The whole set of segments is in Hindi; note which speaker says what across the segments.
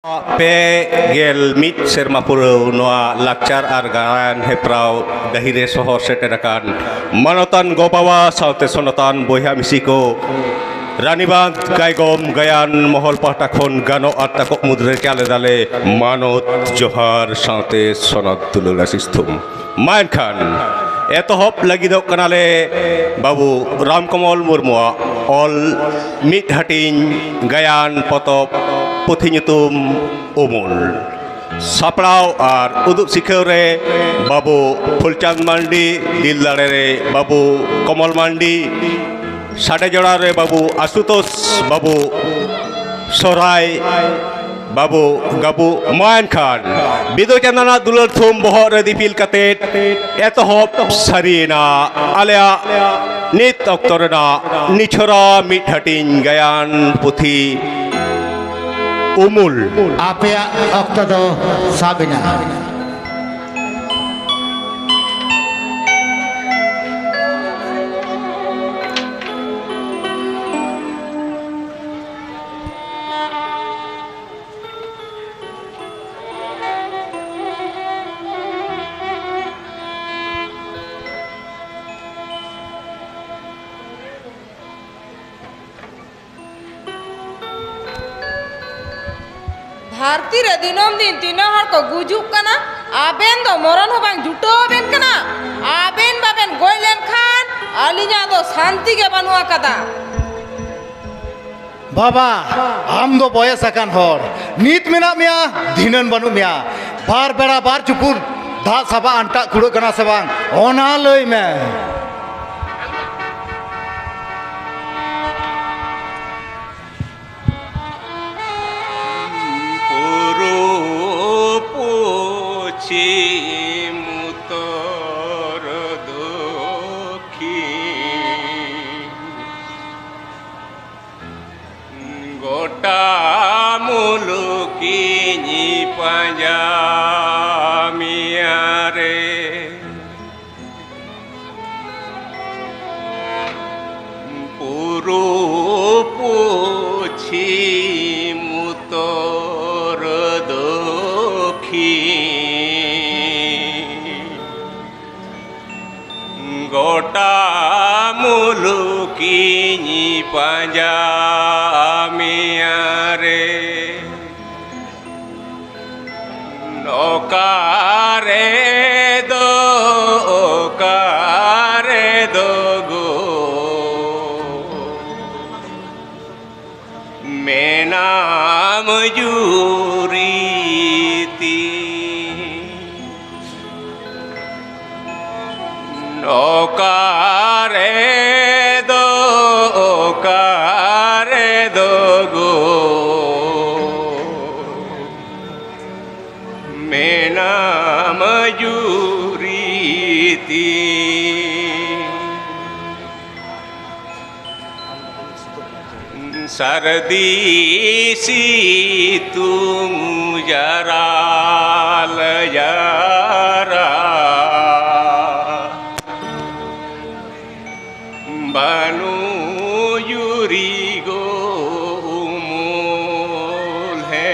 Speaker 1: ᱯᱮ ᱥᱮᱨᱢᱟ ᱯᱩᱨᱟᱹᱣ ᱱᱚᱣᱟ ᱞᱟᱠᱪᱟᱨ ᱟᱨ ᱜᱟᱭᱟᱱ ᱦᱮᱯᱨᱟᱣ ᱰᱟᱹᱦᱤᱨᱮ ᱥᱚᱦᱚᱨ ᱥᱮᱴᱮᱨ ᱟᱠᱟᱱ ᱢᱟᱱᱚᱛᱟᱱ ᱜᱚ-ᱵᱟᱵᱟ ᱥᱟᱶᱛᱮ ᱥᱚᱱᱚᱛᱟᱱ ᱵᱚᱭᱦᱟ ᱢᱤᱥᱤ ᱠᱚ ᱨᱟᱱᱤᱵᱟᱸᱫ গাইগম গায়ান মহল পাহটা খন গানো আর তাকক মুদ্রে চালে দালে মানত জোহার সাথে সনদ তুলুল আসিস্তুম মায়ন খান এতহব লাগিদক কানালে বাবু রামকমল মুর্মুয়া অল মিট হাটিং গায়ান পতব পুথি nyutum umul সাপড়াও আর উদুপ শিখেও রে বাবু ফুলচাঁদ মান্ডি দিলদারে রে বাবু কমল মান্ডি সাড়ে জোড়া রে বাবু আশুতোষ বাবু সরাই বাবু গাবু মায়ন খান বিদু চান্দনা দুলার থুম বহর রে দিপিল কাতে এতহব সারিনা আলেয়া নিত অক্তরনা নিছরা মিট হাটিং গায়ান পুথি umul
Speaker 2: apea okto do sabina
Speaker 3: धरती रे दिनम दिन तीन हर को गुजुक कना आबेन दो मरण हो बांग जुटो बेन कना आबेन बाबेन गोइलेन खान अलिजा दो शांति के बनुआ कदा
Speaker 2: बाबा हम दो बयस अकान हर नीत मेना मिया दिनन बनु मिया बार बेड़ा बार चुपुर धा सभा अंटा कुड़ो कना से बांग ओना लई में
Speaker 1: গোটা মুলুকি পাঞ্জামিয়ারে পুরো পুছি মুতর দক্ষি গোটা মুলুকি পাঞ্জামিয়ারে ওকারে দো গো মেনাম জুরিতি ওকারে দো গো মেনাম জুরিতি सर्दी सी तुम जरा लजारा बनु युरी गो मूल है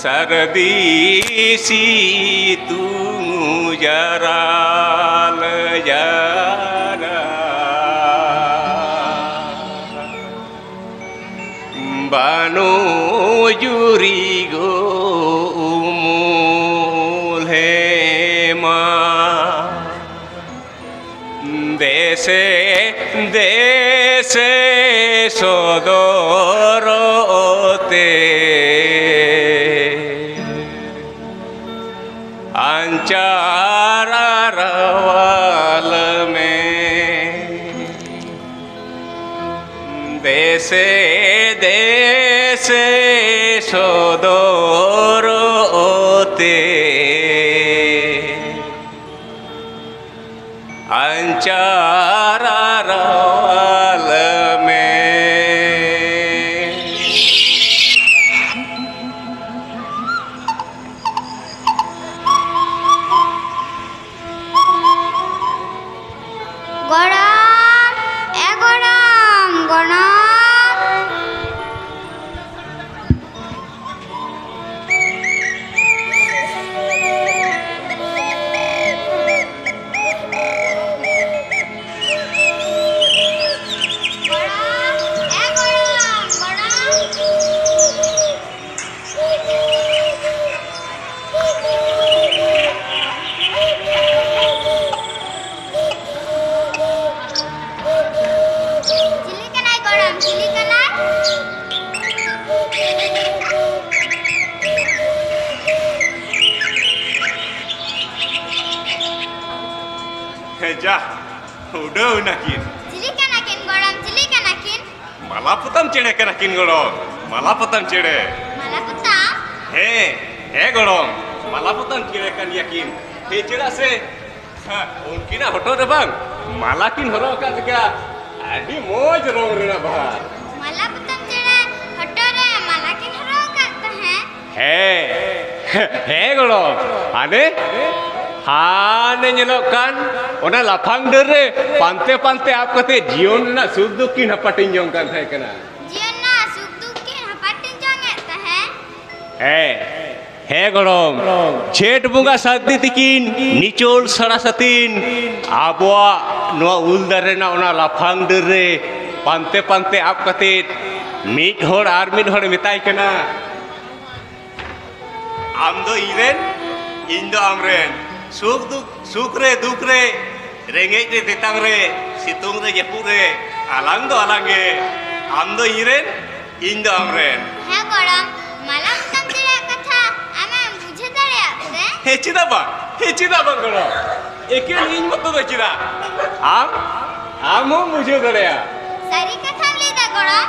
Speaker 1: सर्दी सी तुम जरा लजारा बनु युरी गो मूल है देशे देशे सदरते अंचारारवाल में देशे देशे सदरते अंचारारवाल में
Speaker 4: গরম এ গরম গরম
Speaker 1: ᱡᱟ ᱩᱰᱟᱹᱣ ᱱᱟᱠᱤᱱ
Speaker 4: ᱪᱤᱞᱤ ᱠᱟᱱᱟ ᱠᱤᱱ ᱜᱚᱲᱚᱢ ᱪᱤᱞᱤ ᱠᱟᱱᱟ ᱠᱤᱱ
Speaker 1: ᱢᱟᱞᱟᱯᱚᱛᱟᱢ ᱪᱮᱬᱮ ᱠᱟᱱᱟ ᱠᱤᱱ ᱜᱚᱲᱚᱢ ᱢᱟᱞᱟᱯᱚᱛᱟᱢ ᱪᱮᱬᱮ
Speaker 4: ᱢᱟᱞᱟᱯᱚᱛᱟ
Speaker 1: ᱦᱮᱸ ᱜᱚᱲᱚᱢ ᱢᱟᱞᱟᱯᱚᱛᱟᱢ ᱪᱮᱬᱮ ᱠᱟᱱ ᱜᱮᱭᱟ ᱠᱤᱱ ᱪᱮᱫᱟᱜ ᱥᱮ उनकिना हटो रे बांग माला किन हरो का लगा आदि मौज रंग रे बाहर
Speaker 4: माला पुतम चेड़े हटो रे माला किन हरो का
Speaker 1: है गड़ो आने हाने nyelok kan ona lapang dere pante pante आप कते जीवन ना सुख दुख किन हपाटिन जों kan थाय कना
Speaker 4: जीवन ना सुख दुख किन हपाटिन जोंगे
Speaker 1: है गड़म झेठ बुंगा सादी तिकिन निचोल सड़ा सतीन आबवा नवा उल दारे ना ओना लाफांग दरे पांते पांते आप कते मिट होड़ आर मिट होड़ मिताई कना आम दो इरेन इन दो आमरेन सुख रे दुख रे रेंगेज रे तेतांग रे सितुंग रे जपुर रे आलांग दो आलांगे आम दो इरेन इन दो आमरेन
Speaker 4: है गड़म माला पुतम चेड़े कथा आमे बुझे दाड़े आपसे
Speaker 1: हे चिदा बा गड़ो एकेन इन मत दो चिदा आम मुझे दड़या
Speaker 4: सारी कथा लेदा गड़म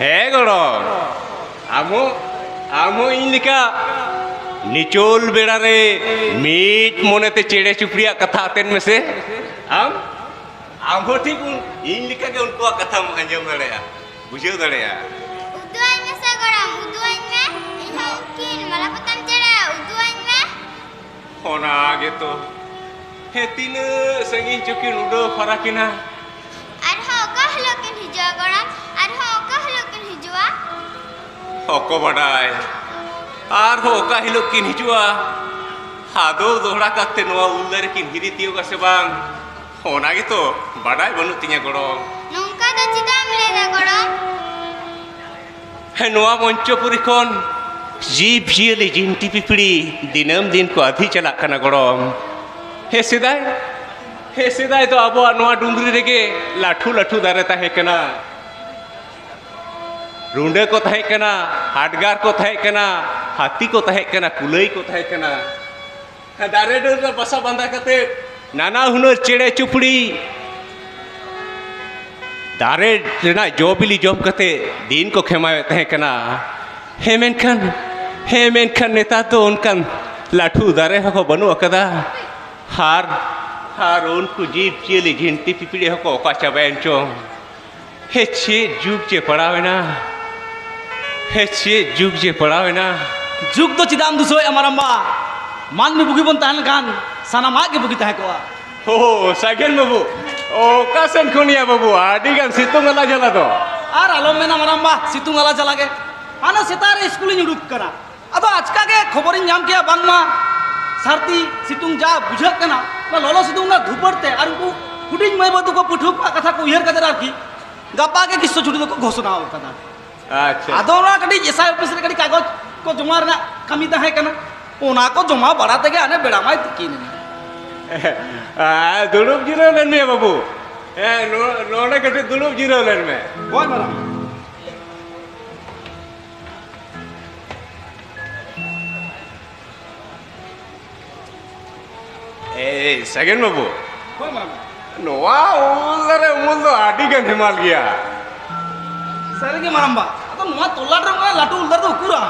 Speaker 1: है गड़ो आमो इन लिका निचोल बेड़ा रे मीट मोनेते चेड़े चुपड़िया कथा आतेन में से आम हो ठीक इन लिका के उनको कथा अंजम दड़या बुझे दड़या
Speaker 4: उदुआई में से गड़म उदुआई में इहो किन माला पुतम चेड़े उदुआई में
Speaker 1: होना आगे तो हे तीन संगीन चुकिन उडो फराकिना
Speaker 4: अरहो कहलो किन हिजुआ गड़म अरहो कहलो किन हिजुआ
Speaker 1: ओको बडाय आर हो का हिलो किन हिजुआ हादो दोहरा काते नवा उल्लर किन हिरी तियोगा से बांग होना गे तो बडाय बनु तिया गड़ो
Speaker 4: नोंका दो चिदाम लेदा गड़म
Speaker 1: हे नवा मंचपुरी खन जीव जियली जिंटी पिपड़ी दिनम दिन को आधी चला कना गड़म हे सिदाय तो अब नवा डुंगरी रेगे लाठू लाठू दारे ताहे कना रुंडे को ताहे कना हाडगार को ताहे कना हाथी को ताहे कना कुलई को ताहे कना दारे डर बसा बांधा कते नाना हुनर चेड़े चुपड़ी दारे रेना जो बिली जम कते दिन को खेमावे ताहे कना हे मेनखान नेता तो उनकान लाठू दारे हको बनु अकदा हार उनको जीव जियली झिंटी पिपड़ी हको ओका चाबायन चो हे छे जुग जे पड़ावेना
Speaker 5: जुग तो चिदाम दुसोय अमरम्बा मान में बुगी बन तहन कान सानामा के बुगी तहे कोआ
Speaker 1: हो साइकिल बाबू ओका सेन खोनिया बाबू आडी गान सितुंग अला जला तो
Speaker 5: आर आलम में अमरम्बा सितुंग अला चला के आना सितारे स्कूल उड़ूक कना अब आजका के खबर नाम किया बांगमा सारती सितुंग जा बुझक कना लोलो सितुंग ना धुपड़ते और उनको हुडिंग मैं बदु को पुठुक कथा को उयहर कदर आकी गप्पा के किस्सो छुटी को घोषणा होता
Speaker 1: अच्छा
Speaker 5: आदोना कड़ी एसआई ऑफिस रे कड़ी कागज को जमा रना कमी तहे कना ओना को जमा बड़ा तगे आने बेड़ा माय तिकिन
Speaker 1: दुड़ुब जीरो लेन में बाबू नोने कटे दुड़ुब जीरो लेन में
Speaker 5: होय मारा
Speaker 1: सेकंड बाबू
Speaker 5: होय मारा
Speaker 1: नोआ उल दो आडी गान हिमाल गया
Speaker 5: सरिगे मारंबा अतो नुआ तोल्लाड रे लाटू उल्दर दो कुरा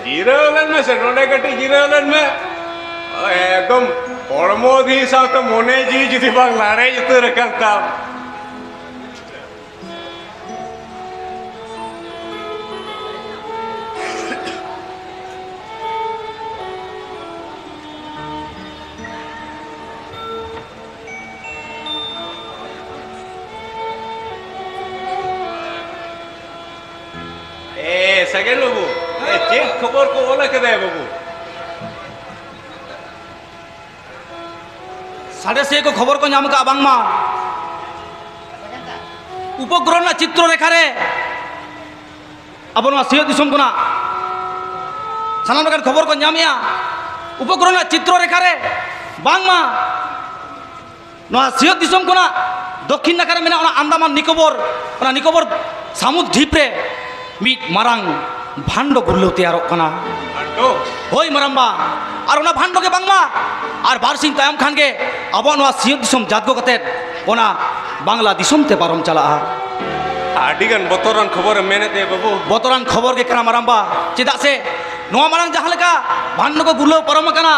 Speaker 1: जीरो लेन में से नोने कटे जीरो लेन में एकदम हड़मोधी साथ मोने जी जुदी बांग लाड़े जुते रखता सेकंड बाबू चेक खबर को ओला कदे बाबू
Speaker 5: साढ़े से को खबर को नाम का बांगमा उपग्रह ना चित्र रेखा रे अब सिंह दिसम को ना सानाम लगा खबर को नामिया उपग्रह ना चित्र रेखा रे बांगमा सिंह दिसम को ना दक्षिण नाकारे मेना अंडमान निकोबर सामुद ढीप रे मिट मारांग भांडो गुल्लो तैयार होय मरम्बा और ओना भांडो के बांगमा और बारसिंग तायम खान के अब नवा सियत दिसम जातगो कते ओना बांग्ला दिसम ते पारम चला
Speaker 1: आडिगन बतोरान खबर मेने दे बाबू
Speaker 5: बतरान खबर के कना माराम्बा चेदा से नवा मारांग जहां लेका भांडो को गुलो परम कना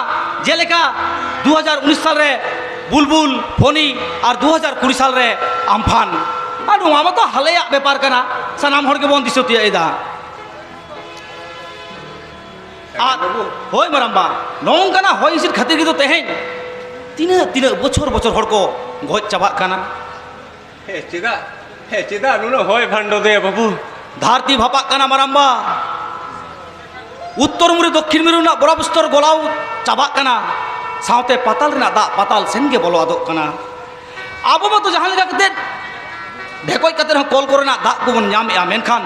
Speaker 5: जेलेका 2019 साल रे बुलबुल फोनी और 2020 साल रे आमफान और नवा मा तो हालेया व्यापार कना सनाम हर के बन दिसोतिया एदा होय माराम्बा नोंकाना होय इसिर खातिर के तो तेहें तीन तीन बछर बछर हर को गज चाबा कना
Speaker 1: हे चिदा नुनो होय भांडो दे बाबू
Speaker 5: धारती भापा कना माराम्बा उत्तर मुरी दक्षिण मुरी ना बराबस्तर गोलाव चाबा कना सावते पाताल रेना दा पाताल सेन के बोलो आदोक कना आबो मा तो जहां लेका कते ढेकोय कते ह कॉल कोरेना दा को बन ᱧᱟᱢ ᱮᱟ मेनखान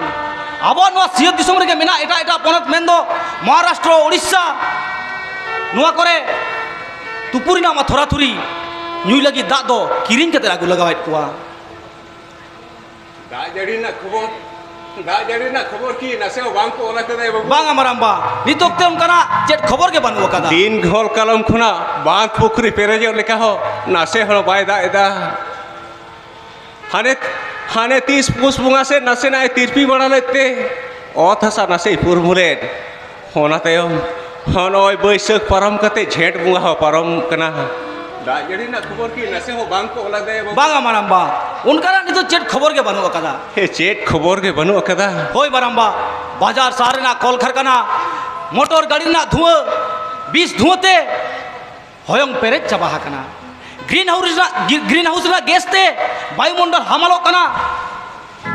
Speaker 5: आबो नवा सियत दिसम रे मेना एटा एटा पनत मेन दो महाराष्ट्र ओडिशा नवा करे तुपुरिना मा थोरा थुरी ᱧᱩᱭ लगी दा दो किरिंग कते आगु लगावाय कुआ
Speaker 1: दा जड़ी ना खबर की नसे बांग को ओला कदे बाबू
Speaker 5: बांग माराम्बा नितोक ते उनकाना चेट खबर के बानु कदा
Speaker 1: दिन घोल कलम खुना बांध पुखरी पेरेज लेका हो नासे हर बाय दा एदा हाने 30 पुस बुंगा से नसे ना तिरपी बड़ा लेते ओथ हसा नसे पुरमुले होना तयम हनोय बैसक परम कते झेट बुंगा हो परम कना दा जड़ी ना खबर की नसे हो बांग को ओला दे बाबू
Speaker 5: बांग माराम्बा उनकाना नितो चेट खबर के बानु कदा
Speaker 1: हे चेट खबर के बनु कदा
Speaker 5: होय माराम्बा बाजार सारे ना कल खरकाना मोटर गाड़ी ना धुआं 20 धुआंते होयंग पेरेज चाबा हाकना ग्रीन हाउस ना गैस ते वायुमंडल हामलो कना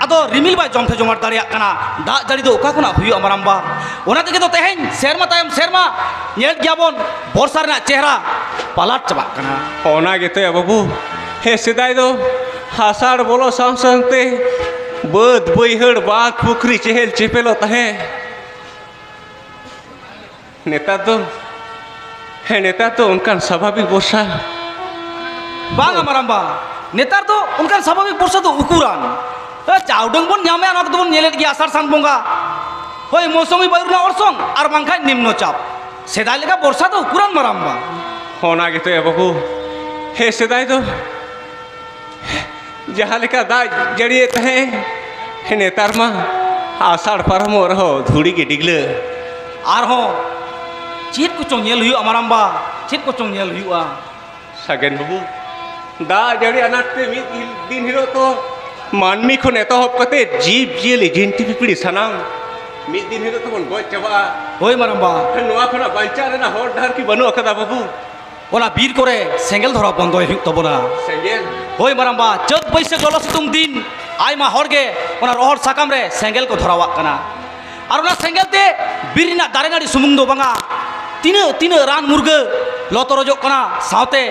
Speaker 5: आदो रिमिल बाय जमथे जमार दारिया कना दा जड़ी दो ओका कोना हुयो माराम्बा ओना तेगे तो तेहें सेरमा तायम सेरमा नेल गियाबन बर्षा रे चेहरा पालाट चाबा कना
Speaker 1: ओना गेते बाबू हे सिदाय दो हासाड़ बोलो सांसंते बद बैहड़ बाग पुखरी चेहल चेपेलो तहे नेता तो उनका स्वाभाविक वर्षा
Speaker 5: बांगा माराम्बा नेतार तो उनका स्वाभाविक वर्षा तो उकुरान चाउडंग बन ᱧᱟᱢᱮ ᱚᱱᱟ ᱠᱚᱫᱚ ᱵᱚᱱ ᱧᱮᱞᱮᱫ ᱜᱮᱭᱟ ᱟᱥᱟᱲ ᱥᱟᱱ ᱵᱚᱸᱜᱟ ᱦᱳᱭ ᱢौसुमी बायु ᱨᱮᱱᱟᱜ ᱚᱨᱥᱚᱝ ᱟᱨ ᱵᱟᱝᱠᱷᱟᱱ ᱱᱤᱢᱱᱚ ᱪᱟᱯ ᱥᱮᱫᱟᱭ ᱞᱮᱠᱟ ᱵᱚᱨᱥᱟ ᱫᱚ ᱩᱠᱩᱨᱟᱱ ᱢᱟᱨᱟᱢᱵᱟ
Speaker 1: होना गेते बाबू हे सिदाय दो जहाँ लेका दा जड़िए तहे हे नेतार मा आषाढ़ परमो रहो धूड़ी के डिगले
Speaker 5: आर हो चेत को चों नेल हुआ माराम्बा चेत को चों नेल हुआ
Speaker 1: सगेन बाबू दा जड़ी अनाते दिन हिरो तो मानमी को एतहब कते जीव जियली जिंती पिपड़ी सनाम मिद दिन हिरो तो बन गज चाबा
Speaker 5: होय माराम्बा
Speaker 1: नोआ खना बांचा रेना हर डार की बनु अकदा बाबू
Speaker 5: ओना बीर करे सेंगेल धरा बंदोय हुई तबना
Speaker 1: सेंगेल
Speaker 5: होय माराम्बा चत बैसाख ललो सितुंग दिन आयमा हरगे ओना रोहर साकाम रे सेंगेल को धरावाक कना आर ओना सेंगेल ते बीर ना दारे नाड़ी सुमुंग दो बांगा तीन रान मुर्गा लतरजो कना सावते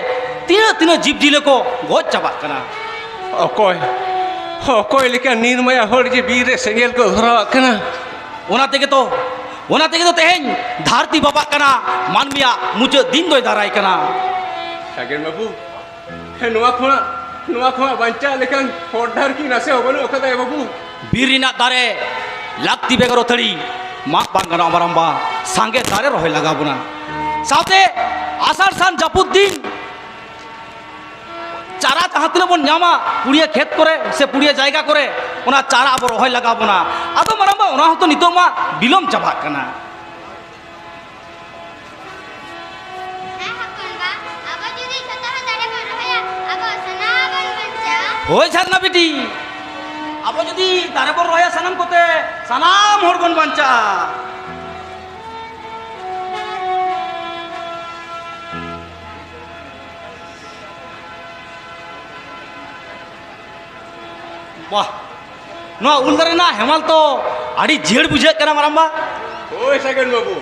Speaker 5: तीन जीव जिले को गज चाबा कना
Speaker 1: अकोय लेका निर्मया हर जे बीर रे सेंगेल को धरावाक कना
Speaker 5: ओना तेगे तो तेहें धारती बाबा कना मानमिया मुझे दिन दोय दाराय कना
Speaker 1: सगेन बाबू हे नोआ खोना बांचा लेकिन हर की नसे होबनु अकदा बाबू
Speaker 5: बीरिना दारे लाक्ति बेगर थड़ी माक बांगना माराम्बा सांगे दारे रहे लगा बुना साथे आषाढ़ सान जापुद दिन चारा जहाँ तीन बन नामा पुड़िया खेत करे से पुड़िया जायगा करे ओना चारा अब रहे लगा बुना आदो माराम्बा ओना हतो नितो मा बिलम चाबा कना होय झरना बेटी अब जदि दारे बन रहे सनम कोते सनाम हर बन बांचा वाह नो उलदरे ना हेमल तो आड़ी जेड़ बुझे कना माराम्बा
Speaker 1: ओय सगेन बाबू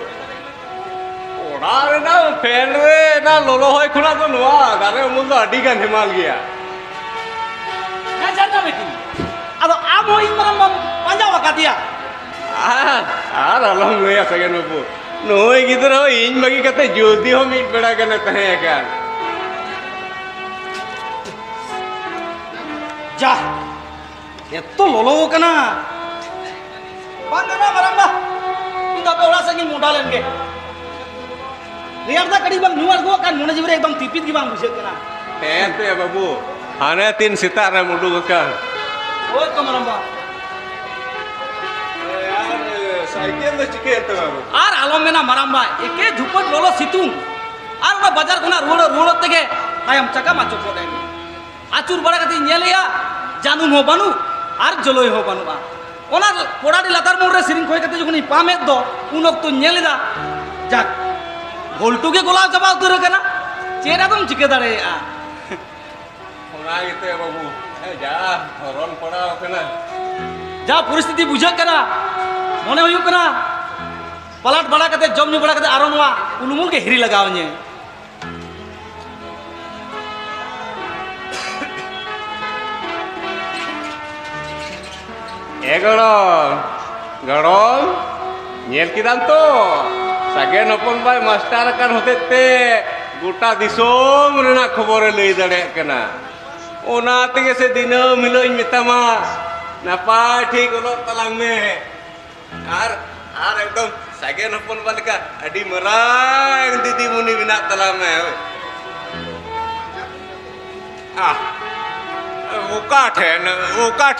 Speaker 1: ओड़ा रे ना फेल रे ना लोलो होय खुना तो नोआ दारे उमुल तो अडी गान हेमाल गया
Speaker 5: ना झरना बेटी अब आम होई माराम्बा पांजा वका दिया
Speaker 1: आर अलम नया सगेन बाबू नोय गिदरो इन बगी कते जोदी हो मीट बेड़ा कने तहे का
Speaker 5: जा एत्तो लोलो कना बांगना माराम्बा इन दबे ओड़ा संगी मोडा लेंगे रेयर दा कड़ी बang नुआर गो kan mone jibure ekdom tipit gi bang bujhe kana
Speaker 1: Ente babu, hane tin sitar re mudu kan.
Speaker 5: oi ko maramba
Speaker 1: यार साइकिल में चिके तो बाबू
Speaker 5: আর আলম মেনা মারাম্বা একে ধুপট ললো সিতুং আর ওনা বাজার কোনা রোড থেকে তায়াম চাকা মাচো পড়ে আচুর বড়া কাতে নেলিয়া জানু হো বানু আর জলই হো বানু ওনা পোড়াডি লাতার মোড়ে সিরিং কই কাতে যখন পামে দো উন অক্ত নেলিদা যাক ভোল্টুকে গোলা চাবা উতর কেনা চেরা কম চিকে দাঁড়ে
Speaker 1: होना इते बाबू जा हरन पड़ा होना
Speaker 5: যা পরিস্থিতি বুঝে কেনা মনে হইউ কেনা পালাট বাড়া কাতে জম নিউ বাড়া কাতে আরো নোয়া উলুমুল কে হিরি লাগাও নে
Speaker 1: गड़म नेल किदाम तो सागे नपन भाई मास्टर kan होते गोटा दिसोम रेना खबर लई दाड़े कना ओना तेगे से दिनम हिलोई मेतामा नापाय ठीक ओलो तलांग में आर एकदम सागे नपन बालिका अडी मरांग दीदी मुनि बिना तलांग में उका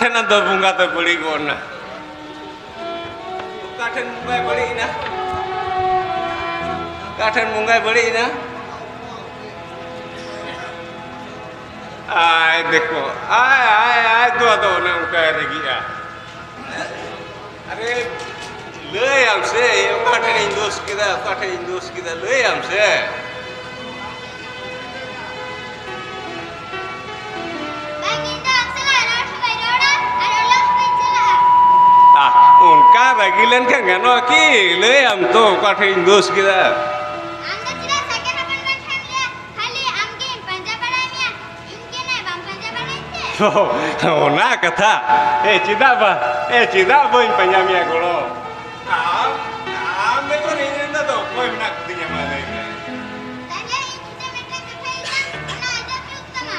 Speaker 1: ठेन दो बुंगा तो बड़ी गोना उका ठेन मुंगाई बड़ी ना उका ठेन मुंगाई बड़ी ना आय देखो आय दो ना उका रेगिया अरे ले हमसे उका ठेन इंदोस किदा ले हमसे उनका रगिलन का गनो की ले हम तो काठे दोष किदा
Speaker 4: आंदा चिरा सके न बन ठान ले खाली आमके पंजा पड़ामिया इनके ने बम पंजा पड़ाइते
Speaker 1: ओना कथा ए चिदा बन पंजामिया गोलो आम में तो नहीं ना तो कोई ना दिया माले
Speaker 4: तने इनके मेटे के फेइना ना आजा प्युक्तमा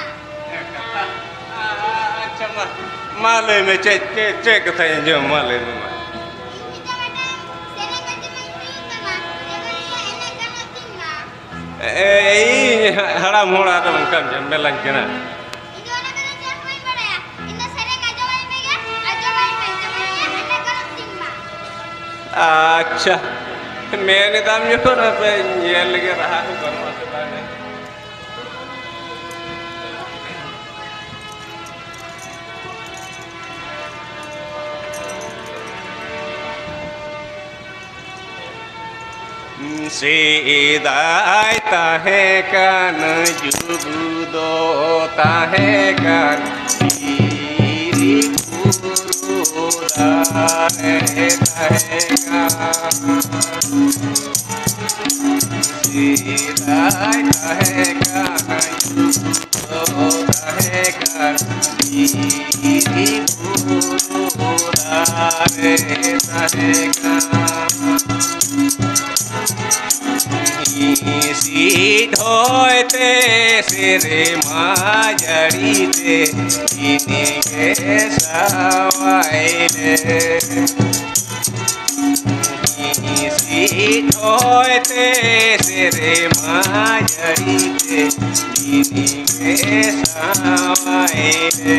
Speaker 1: कथा अच्छा माले में चे कथा जो माले में
Speaker 4: इनके मेटे सेने गति में प्युक्तमा जबरिया एने कनो तिमा
Speaker 1: हराम होड़ा तो उनका मेलान केना
Speaker 4: इदो ना कनो जा होई पड़या इन सेरे का जवाई बेगे अजवाई में जबरिया एने कनो तिमा
Speaker 1: अच्छा मैंने दाम ये पर ये लगे रहा हूँ करना से पहले सीधाई ताहे कान जुबुदो ताहे कान ईरी पुरुदारे ताहे कान सीधाई ताहे कान जुबुदो ताहे कान ईरी पुरुदारे ताहे कान सीट होते सिरे माजड़ीते इनके सवाइले सीट होते सिरे माजड़ीते इनके सवाइले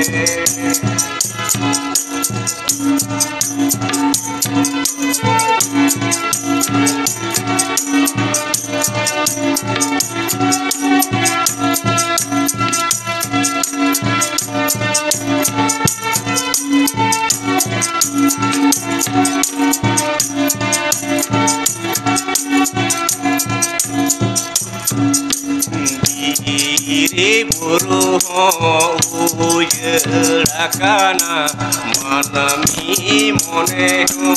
Speaker 1: रे बुरु हो उजड़ाकाना मनमी मने हो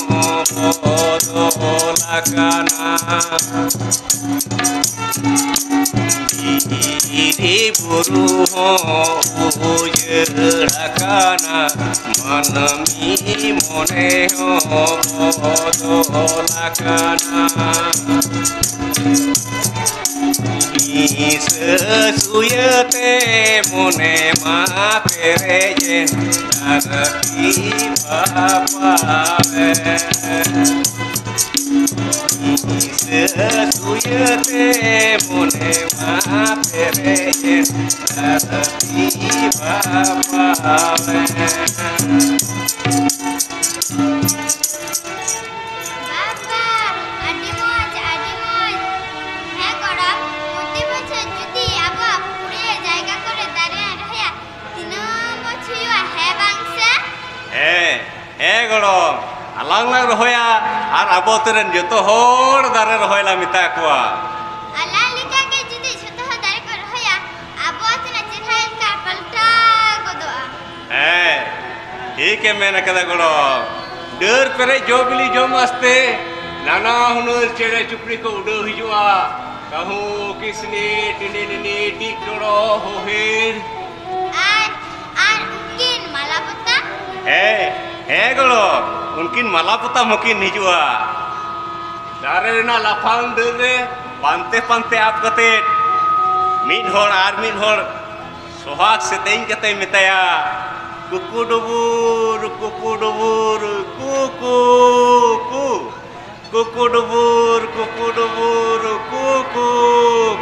Speaker 1: बदलाकाना रे बुरु हो उजड़ाकाना मनमी मने हो बदलाकाना ससुयते मुने मा पेरेजेन धरती बापावे ससुयते iyate mone ma pere arati baba
Speaker 4: বাবা আডি মজ হ্যাঁ গরম প্রতি বছর যদি আবা পুড়িয়ে জায়গা করে দাঁড়িয়ে রহিয়া তিন বছর হ্যাঁ বাংসে
Speaker 1: গড়ম Alang lang rohoya ar abo teren joto hor dare rohoy la mita koa
Speaker 4: আল্লাহ লিকাকে যদি ছোট দাঁড়ি করে রহিয়া আবু আতনা চিরহাই কা পাল্টা গদোয়া
Speaker 1: ठीक है मैंने कदा गड़म डर पेरे जो बिली जम आस्ते नाना हुनर चेड़े चुपड़ी को उड़ हिजुआ कहूँ किसने टिने निने टिक डोड़ो होहेर
Speaker 4: আর উকিন মালাপতা
Speaker 1: गड़म उनकिन मालापुता मकिन हिजुआ दारे ना लाफांग डर रे पानते पानते आप कते मिड होड़ आर मिड होड़ सोहाग से तें कते मिताया कुकु डुबुर कुकु कु कुकु डुबुर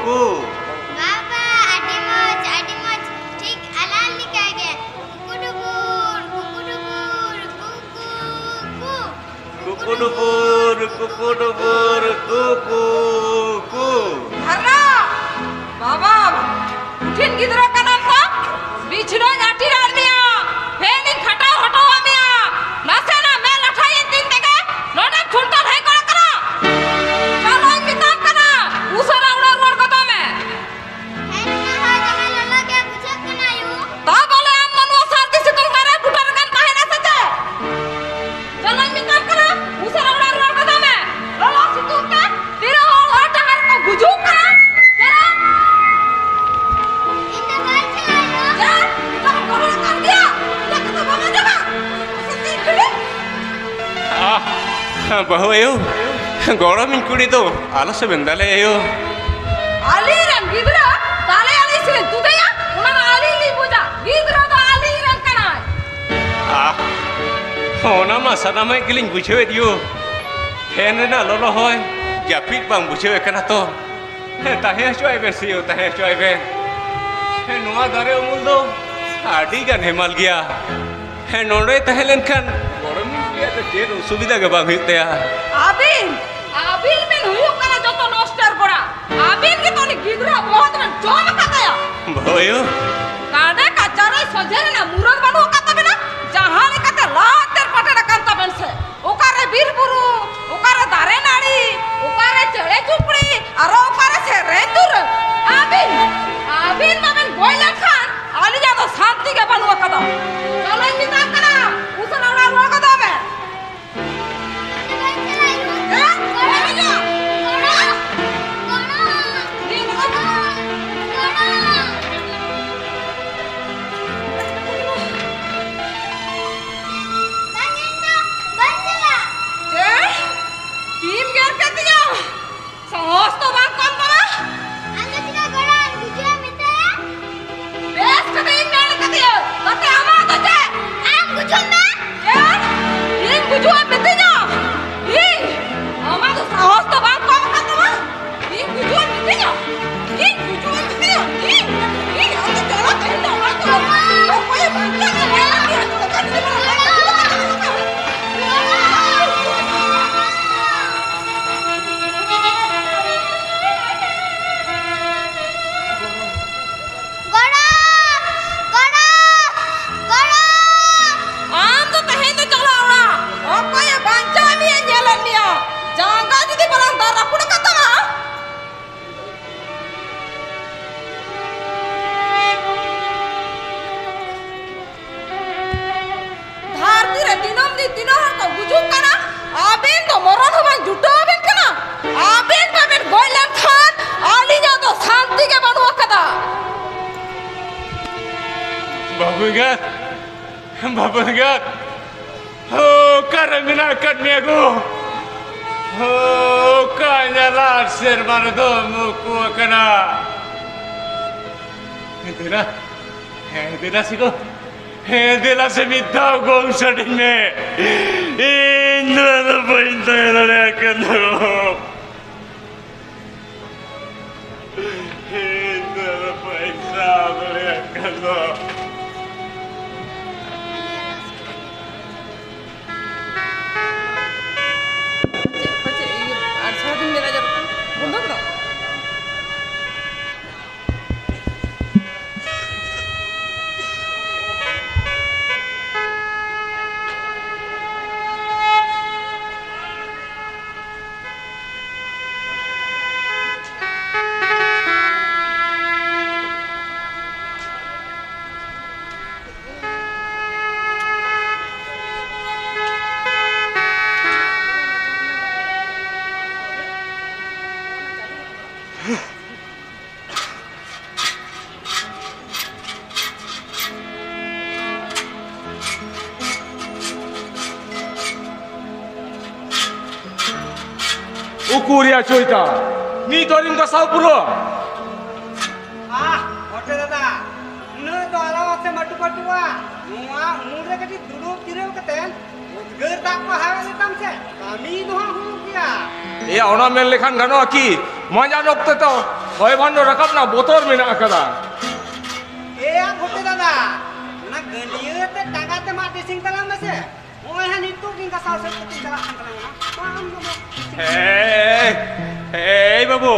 Speaker 1: कु
Speaker 4: বাবা আডি মজ ঠিক আল্লাহ লিকাকে কুকুডুবুর কুকু
Speaker 1: कु
Speaker 3: ধরনা বাবা উঠিন গিদরা কানাম না বিছনো গাটি আর মিয়া ফেনি খাটাও হটাও মিয়া নাসে না মে লঠাই দিন থেকে নডা ছুলতা ভাই করা করা চলো মিতাম কানা উসরা উড়ার রোড কথা মে
Speaker 4: হ্যাঁ না হয় জামাই ললাকে বুঝে কেনায়ু
Speaker 3: তা বলে আম মন ওসার দিছি তুমি মারা গুটার গান কাহে না সাথে চলো মিতাম কানা উসরা উড়ার রোড কথা মে ললা সিতুকে তেরা হল টাকার কো গুজু কানা চলো
Speaker 4: ইন্দা গাল চালায়ু
Speaker 3: যা এটা করো কান দিয়া এটা তো বাবা যাবা সত্যি করে
Speaker 1: बहु आयो गौरव कुड़ी तो आलो से बेंदाले आयो
Speaker 3: Ali ran gidra dale ali sile tudaya una ali li buja gidra do ali ran kana
Speaker 1: होना मा सना में गिलिंग बुझे दियो फैन रे ना लोलो होय जापित बांग बुझे कना तो ताहे चोय बेसियो ताहे चोय बे नुआ दारे उमुल दो आडी गान हेमाल गया नोडे तहलेन खान गरम गया तो चेर सुविधा के बांग हुइते
Speaker 3: abil men huyu kana joto noster pora abil ki toni gidra bahut ran jom kataya
Speaker 1: भयो
Speaker 3: kade kachare sojere na murad banu katabe na jahane kate later patera kanta bense okare birburu okare dare nadi okare chede chupdi aro okare se rendur abil maben goila khan ali jado shanti ke banu kata chalo mitam kana usara ura ro kata me Tim ger katinya sahos to bang kon pala bes kate in ger katiya kate ama to je tim buju metinya ama to sahos to bang kon katama tim buju metinya ante jala kenda ma to koye bangla am to kahin to chala ora o koye bancha mi enjelan niya janga jidi balang dara pura katama dharti re dinom di dinohar ko gujuk kana aben to moron hoban juto hoben kana aben baben goilan khan ali jado shanti ke banu kada
Speaker 1: बाबू गत हो करमिना करने को हो कांजला शेर मार दो मुकु कना देना सिको देना से मिथा गोम सडिन में इंद्र तो पॉइंट है लड़े करने को
Speaker 6: Ukuria coita. Ni torim ka sau puro.
Speaker 7: Oke dada, nu to ala se matu patua. Nuwa umure kati duduk tireu katen. Udger tak ko hawe nitam se. Kami nuha hulu kia.
Speaker 6: E ona mel lekhan gano ki. Maja nokte to. Hoy bhando rakap na botor mena akada.
Speaker 7: Ya oke dada. Na gandiye te tanga te mati sing talang mase. Oi han itu king ka sau se puting talang talang na. Paham mo.
Speaker 6: Hey babu.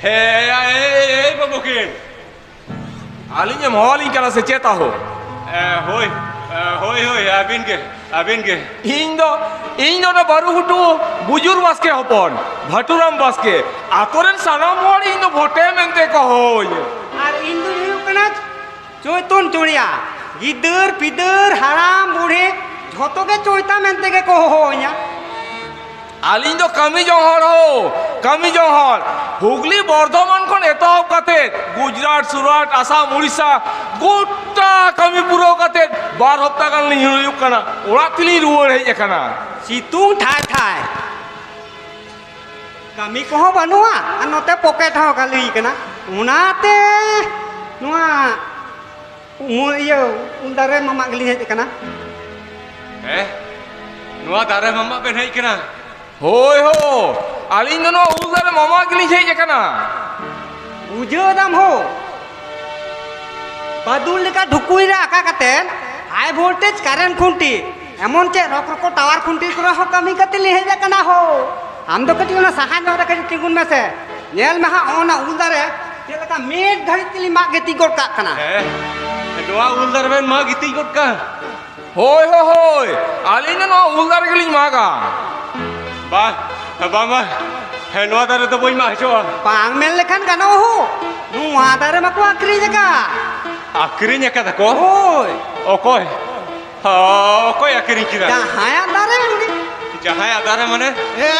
Speaker 6: Hey babu kin. Alinya mohali kana se cheta ho.
Speaker 1: Hoi abin ke
Speaker 6: Indo na baru hutu bujur baske hopon bhaturam baske atoren sanam hor indo vote mente ko hoy
Speaker 7: Ar indu hiu kana choitun churia. Gidur pidur haram budi. Jhoto ke choita mente ke ko honya.
Speaker 6: aliñ do kami jong hor Hooghly Bardhaman খন এতহব কাতে গুজরাট সুরাট আসাম উড়িষ্যা গোটা kami পুরো কাতে 12 হপ্তাহ গান লিñ হুᱭᱩᱜ kana ওড়াᱜ তিলি রুয়াᱹᱲ ᱦᱮᱡ akana
Speaker 7: Situng thai. Kami ko banua. Anote pocket ho kali kana. Unate nuwa undare mama geli hej kana.
Speaker 1: Nuwa dare mama ben hej kana.
Speaker 6: hoy ho aliñ do no uldare mama gili hej akana
Speaker 7: Ujo dam ho. Badul leka ঢুকুই রাখা কাতেন হাই ভোল্টেজ কারেন্ট খুঁটি এমন চে রক টাওয়ার খুঁটি করে হো কামি কাতে লিহে যা কানা হো আম দো কটি না সাহা জরা কটি টিগুন মেসে নেল মহা ওনা উলদারে তে লেকা মেট ঘড়ি তিলি মা গেতি গড কা কানা
Speaker 1: Nuwa uldar ben ma giti got ka.
Speaker 6: hoy aliñ do no uldare giliñ maga
Speaker 1: Ba nuwa dare to boi ma cho.
Speaker 7: পাং মেল লেখান কানো হো নুয়া দারে মাকু আকরি জাকা
Speaker 1: Akrinya kata ko.
Speaker 7: ওই
Speaker 1: Okoi akrin kida.
Speaker 7: হায়া দারে উনি
Speaker 1: Jahai adare mane.
Speaker 2: এ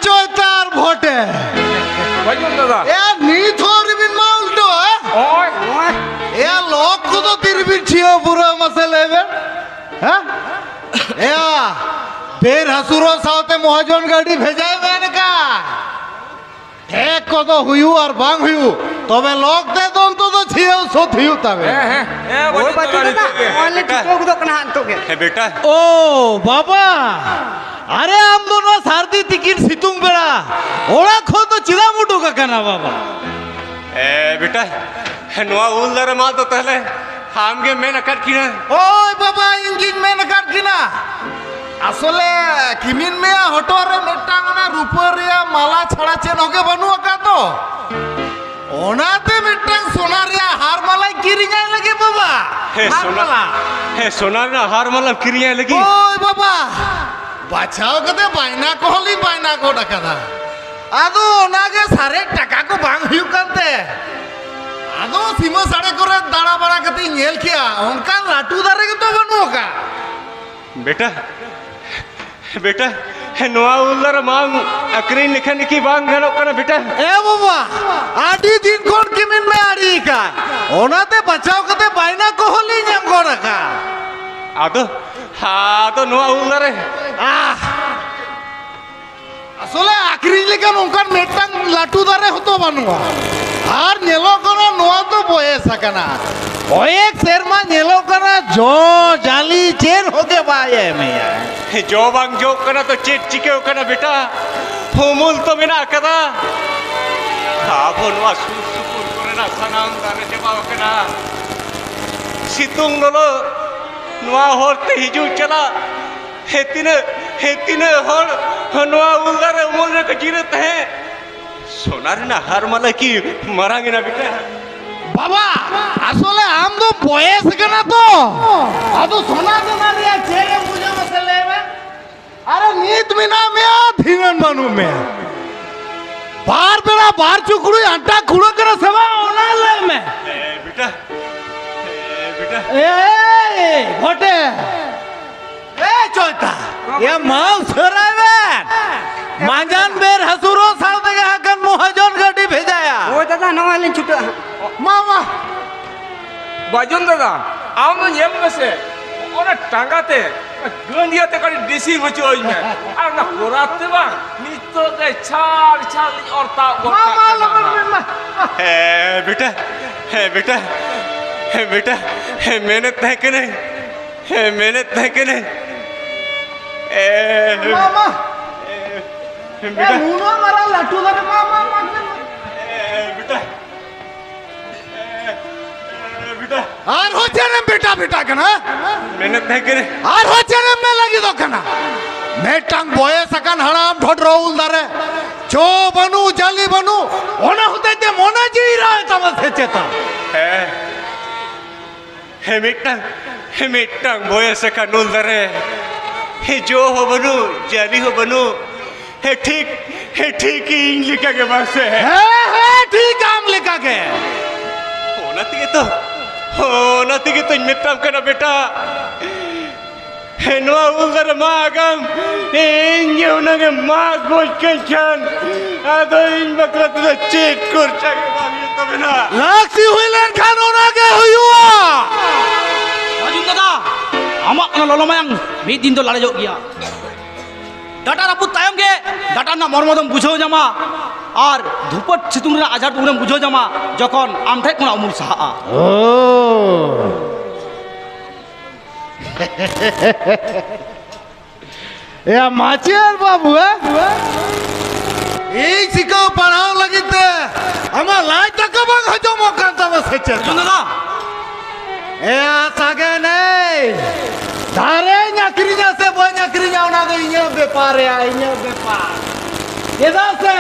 Speaker 2: চৈতার ভোটে
Speaker 6: বাজন দাদা
Speaker 2: এ নিথরিবিন মাউলটো
Speaker 6: ওই
Speaker 7: ওই
Speaker 2: এ লোক কত তিরবিন ছিও পুরো মাসে লেবে হ্যাঁ এ বের হাসুরো সাথে মহাজন গাড়ি ভেজাইবেন কা এক কত হুইউ আর বাং হুইউ তবে লোক দে দন্ত তো ছিও সত হুইউ তবে
Speaker 7: ওই বাতি দাদা ওলে টিকো গুদো কানা হানতোগে
Speaker 1: Hey beta.
Speaker 2: ও বাবা আরে আম দোনো সারদি তিকির সিতুং বেড়া ওরা খোদ চিদা মুটু কাকানা বাবা
Speaker 1: Beta. Nuwa uldar ma to tahle. Hamge men akar kina.
Speaker 2: ওই বাবা ইঞ্জিন মেন কাট কিনা আসলে কিমিন মেয়া হটরে মেটাং না রূপরিয়া মালা ছাড়াছে নগে বানু আকা তো ওনাতে মেটাং সোনারিয়া হার মালাই কিরিঙাই লাগে বাবা হার মালা
Speaker 1: Sonar na har malam kiriya lagi.
Speaker 2: ওই বাবা বাছাও কতে বাইনা কহলি বাইনা কো ডাকাদা আদো ওনাগে সারে টাকা কো বাং হুইউ কানতে আদো সীমা সাড়ে করে দাঁড়া বাড়া কতে নেল কিয়া অনকা লাটু দারে তো বানু আকা
Speaker 1: Beta. Nuwa uldar ma akrin likhan ki bang gano kana beta.
Speaker 2: এ বাবা আডি দিন কোন কিমিন মে আড়ি কা ওনাতে বাঁচাও কতে বাইনা কহলি ñam কো রাখা
Speaker 1: Ado nuwa uldar.
Speaker 2: আসলে আখরি লেখান ওনকার মেটাং লাটু দারে হতো বানুয়া আর নেলো কোন নোয়া তো বয়ে সাকানা কয়েক সেরমা নেলো কোনা জো জালি চেন হোকে বায়ে মেয়া
Speaker 1: Jo bang jo kana to chet chike kana beta. Humul to mena kada. Abo nuwa supur kore na sanang dare jeba kana. Situng nolo nuwa horte hiju chala. Hetine hor nuwa uldare umulre ka jirat hai. Sonar na har mala ki marange na beta.
Speaker 2: বাবা আসলে আম তো বয়স কেনা তো আদো সোনা সোনা রিয়া ছেলে বুঝে বসে লেবে আরে নিত মিনা মিয়া ধিনন বানু মিয়া বার বেড়া বার চুকুড়ি আটা খুড়ো করে সেবা ওনা লে মে
Speaker 1: Beta.
Speaker 2: এ ঘটে এ চয়তা এ মাল সরাইবেন মাজান বের হাসুরো সাল থেকে হাকান মহাজন গাড়ি ভেজায়া
Speaker 7: ওই দাদা নওয়ালে ছুটো
Speaker 2: মামা
Speaker 6: বাজন দাদা আম তো ñel mese ona টাঙ্গাতে गंडिया ते कड़ी डिसी बचो में और ना कोराते बा नितो के छाड़ छाड़ और ता
Speaker 1: बेटा बेटा बेटा मेहनत है कि नहीं मेहनत है कि नहीं
Speaker 2: मामा
Speaker 1: बेटा
Speaker 2: मुनो मारा लट्टू करे मामा
Speaker 1: बेटा बेटा
Speaker 2: আর হচ্ছে না বেটা বেটা কেন
Speaker 1: मेहनत है कि नहीं
Speaker 2: আর হচ্ছে না মে লাগি তো কেন মেটাং বয়ে সাকান হারাম ঢড রউল দারে চো বনু জালি বনু ওনা হতে যে মনে জিই রায় তামা সেচেতা
Speaker 1: मिट्टंग बोयस का नूल दरे जो हो बनू जाली हो बनू है ठीक ही लिखा के बात से है
Speaker 2: ঠিক কাম লেখা গে
Speaker 1: होना तो मिट्टंग करना बेटा है नो उधर मागम इंगे उनके माग बोझ के छन आदो इन बकरा तो चेक कर चाहे बागी तो बिना
Speaker 2: লাক্সি হইলেন খান ওনাকে হইয়া
Speaker 5: Bajun dadah, amak kena lolomayang, midin tu lari jauh dia. Data raput tayam ke, data na mormodam bujau jama, ar dhupat situng na ajar tu bujau jama, jokon amthek kena umur saha.
Speaker 2: ও এ মাচিয়ার বাবু এই শিখাও পড়াও লাগিতে আমার লাই টাকা বাং হজম কান্তা বসেছে
Speaker 5: Bajun dadah,
Speaker 2: এ আসাগে নেই ধারে নাকরিnya se boy nakrina ona ge inya bepare inya bepar এদা সে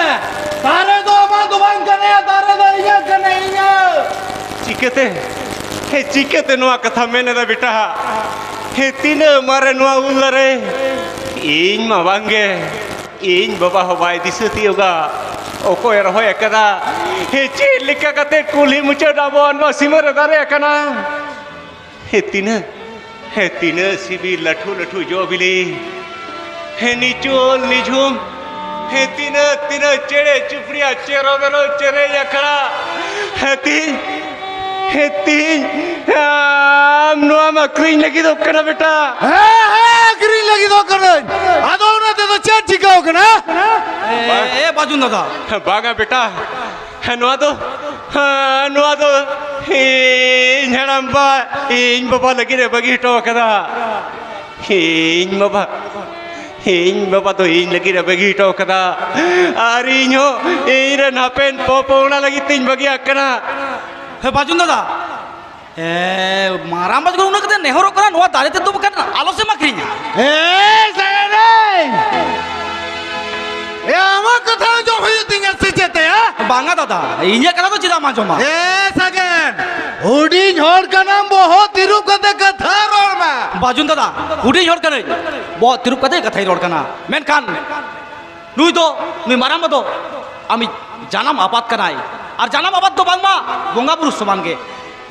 Speaker 2: ধারে দো মা দোবান কনে ধারে দো ইnya কনে ইnya
Speaker 1: चिकेते नुआ कथा मैंने दा बेटा हे तीन मारे नुआ उलरे इन मा बांगे इन बाबा हो बाय दिसती होगा ओको एर होय कदा हे चे लिका कते कुली मुचे डाबोन वा सिमर दारे कना हे तीन सिबी लठू लठू जो बिली हे निचोल निझुम हे तीन चेड़े चुपड़िया चेरो दरो चेरे यखड़ा हे तीन नुआ मा क्रीन लगी तो कना बेटा
Speaker 2: ग्रीन लगी दो करे आदो ना ते तो चेट चिकाओ कना
Speaker 5: bajun dadah.
Speaker 1: बागा बेटा नुआ दो इन हड़म्बा इन बाबा लगी रे बगी टो कदा इन बाबा तो इन लगी रे बगी टो कदा आरी नो इन नापेन पोपोना लगी तीन बगी अकना
Speaker 5: Bajun dadah, maram baju guna kita nehoro kena nuat dari itu bukan alo se makrinya.
Speaker 2: এ সাগরে এ আমার কথা जो হই তিঙ্গা সেচেতে
Speaker 5: Bangga dadah, inya kena tu cita macam mana?
Speaker 2: এ সাগেন হুডি ঝড় का नाम बहुत तिरुप कते कथा रोड में
Speaker 5: Bajun dadah, hudi jor kena, bawa tirup kata kata jor kena. Men kan, nui maram tu, ami janam apat kenai. আর জানাম আবার তো বাংমা গঙ্গা পুরুষ সমানকে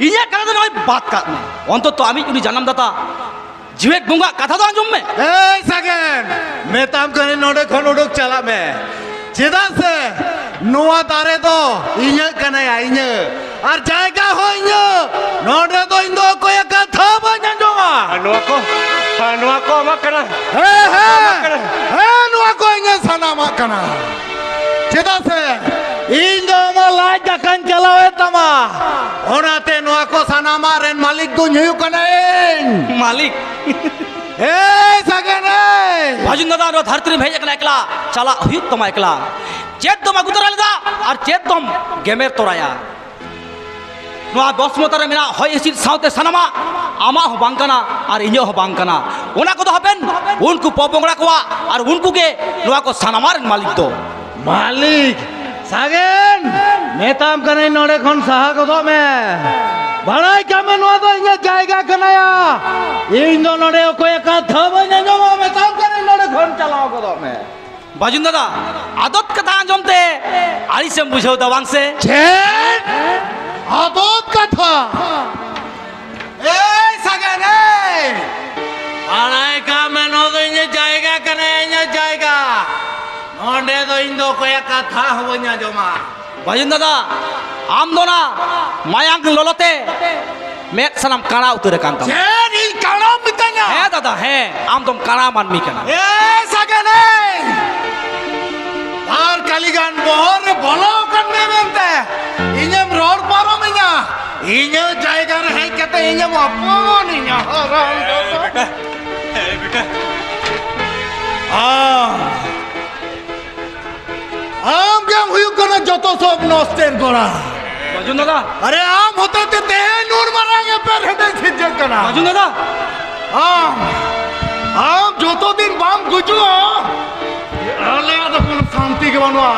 Speaker 5: ইয়া কেন তো নয় বাত কাট অন্তত আমি উনি জানাম দাতা জিবেক গঙ্গা কথা তো আঞ্জমে
Speaker 2: এই সাগেন মেতাম করে নড়ে খন উড়ুক চালা মে চেদা সে নোয়া তারে তো ইঞে কানে আইঞে আর জায়গা হইঞে নড়ে তো ইন্দো কয় কথা বাঞ্জা জমা
Speaker 1: नुआ को मा कना
Speaker 2: হে নোয়া কয় ইঞে সানা মা কানা চেদা সে ইন্দো মা লাই ডাকান চালাওয়ে তামা ওনাতে নোয়া কো সানা মারেন মালিক দুন হিউ কানে
Speaker 5: মালিক
Speaker 2: এই সাগেন
Speaker 5: ভাজুন দাদা নো ধরতরি ভেজ একলা একলা চালা হুইক তোমা একলা চেত তোমা গুতরাল দা আর চেত তম গেমের তোরায়া নো 10 মতরে মেনা হয় এসিল সাউতে সানামা আমা হ বাংকানা আর ইño হ বাংকানা ওনা কো তো হবেন উনকু পপংড়া কোয়া আর উনকু কে নোয়া কো সানামার মালিক তো
Speaker 2: মালিক সাগেন মেতাম কানে নড়ে খন সাহা কদো মে ভাড়াই কামে নো তো ইঞে জায়গা কানায়া ইন দো নড়ে কয় কথা বাঞ্জা জমা মেতাম কানে নড়ে খন চালাও কদো মে
Speaker 5: বাজুন দাদা আদত কথা আঞ্জমতে আলিসেম বুঝাও দা বাংসে
Speaker 2: ছেট আদত কথা এই সাগেন ভাড়াই কামে নো তো ইঞে জায়গা কানে ইঞে জায়গা নড়ে তো ইন দো কয় কথা বাঞ্জা জমা
Speaker 5: বাজুন দাদা আম দোনা মায়াং ললতে মেক সানাম কানা উতরে কান্তা
Speaker 2: ছেট ই কাড়া মিতাঙ্গ ᱤᱧᱟ
Speaker 5: ᱦᱮᱸ ᱫᱟᱫᱟ ᱦᱮᱸ ᱟᱢ ᱫᱚᱢ ᱠᱟᱲᱟ ᱢᱟᱹᱱᱢᱤ ᱠᱟᱱᱟ
Speaker 2: ᱮ ᱥᱟᱜᱮᱱᱮ ᱟᱨ ᱠᱟᱞᱤᱜᱟᱱ ᱵᱚᱦᱚᱨ ᱨᱮ ᱵᱚᱞᱚ ᱠᱟᱱ ᱢᱮ ᱢᱮᱱᱛᱮ ᱤᱧᱮᱢ ᱨᱚᱲ ᱯᱟᱨᱚᱢᱤᱧᱟ ᱤᱧᱟᱹᱜ ᱡᱟᱭᱜᱟ ᱨᱮ ᱦᱮᱡ ᱠᱟᱛᱮ ᱤᱧᱮᱢ ᱚᱯᱚᱢᱟᱱᱤᱧᱟ
Speaker 1: बेटा बेटा
Speaker 2: आम क्या हुई करना जतो सब नस्तेर गोड़ा
Speaker 5: বাজুন দাদা
Speaker 2: अरे आम होते ते तेहे नूर मारांगे पर हेडे छिजे करना
Speaker 5: বাজুন দাদা
Speaker 2: आम जतो दिन बाम गुजो आले तो कोन शांति के बनवा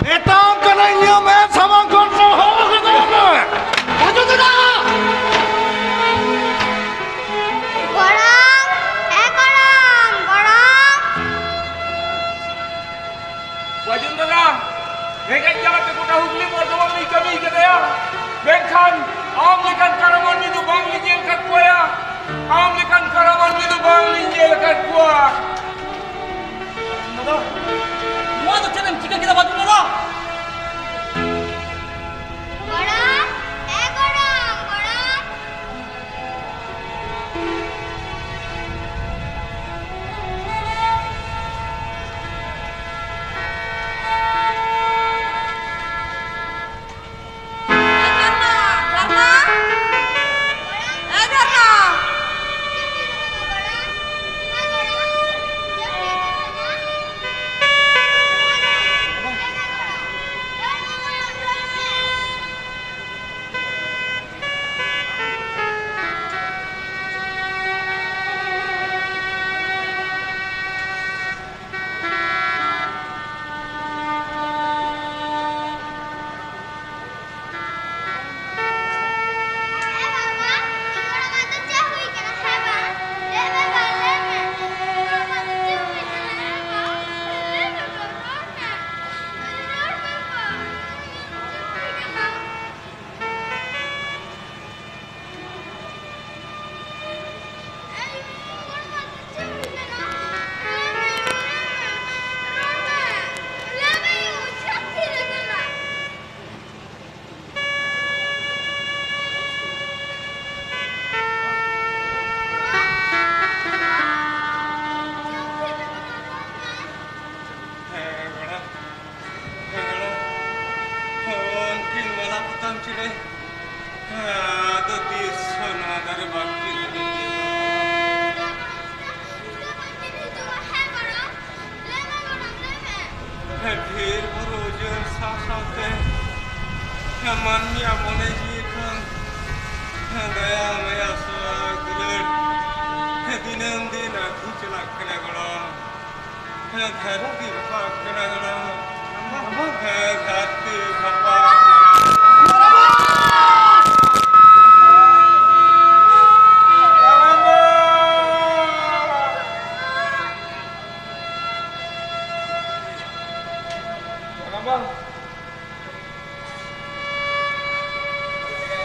Speaker 2: नेता करना ये मैं समा कोन हो गया बाजू ना
Speaker 4: গরম
Speaker 6: Wajun daga, hegan jalate kota Hugli Bordhaman ni kami kadaya. Benkan, am lekan karaman ni tu bang ni jel kat kuya. Am lekan karaman ni tu bang ni jel kat kuya.
Speaker 5: দাদা নোয়া তো ছেলেম চিকেন কিনা বাজুন দাদা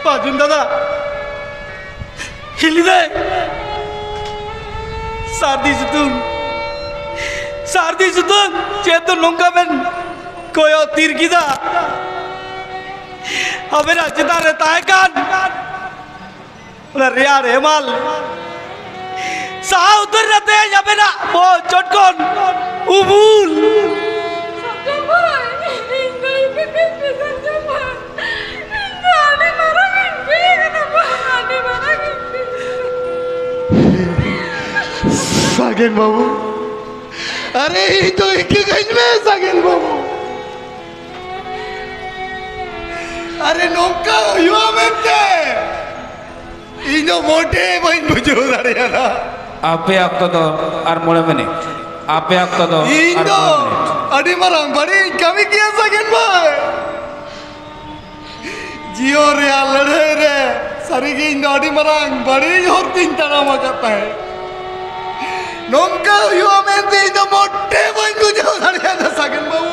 Speaker 5: বাজুন দাদা হিলি দে sardi sutun cetu nongkamen koyo tirkida abena citare taekan rear hemal sah utur rate abena bo chotkon ubul
Speaker 2: सागेन बाबू अरे ये तो एक गंज में सागेन बाबू अरे नौका युवा में इनो मोटे बहन बुझो दारे ना
Speaker 8: आपे आपको तो आर मोड़े में नहीं आपे आपको तो
Speaker 2: इनो अड़ी मरांग बड़ी कमी किया सागेन भाई जियो रे लड़े रे सारी की इनो अड़ी मरांग बड़ी और तीन तरह मचाता है नौका युवा में इनो मोटे बहन बुझो दारे ना सागेन बाबू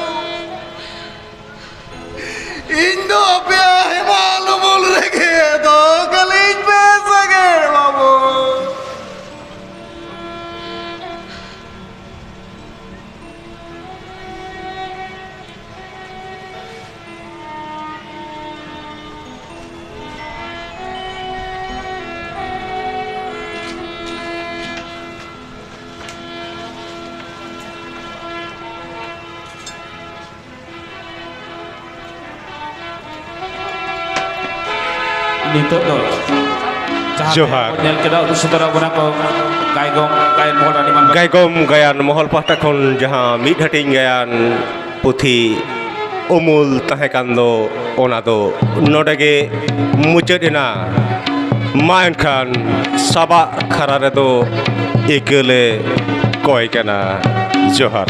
Speaker 2: इनो पे है मालूम बोल रखे तो कलीज पे सागेन बाबू
Speaker 8: nito do
Speaker 1: Johar.
Speaker 8: nyel keda udah saudara guna ko gaigong gayan mohon animan
Speaker 1: Gaigom gayan mohol pahta khon jaha mid hating gayan puthi umul tahekan do ona do nodege muchedina main khan saba kharare do ikele koi kana Johar.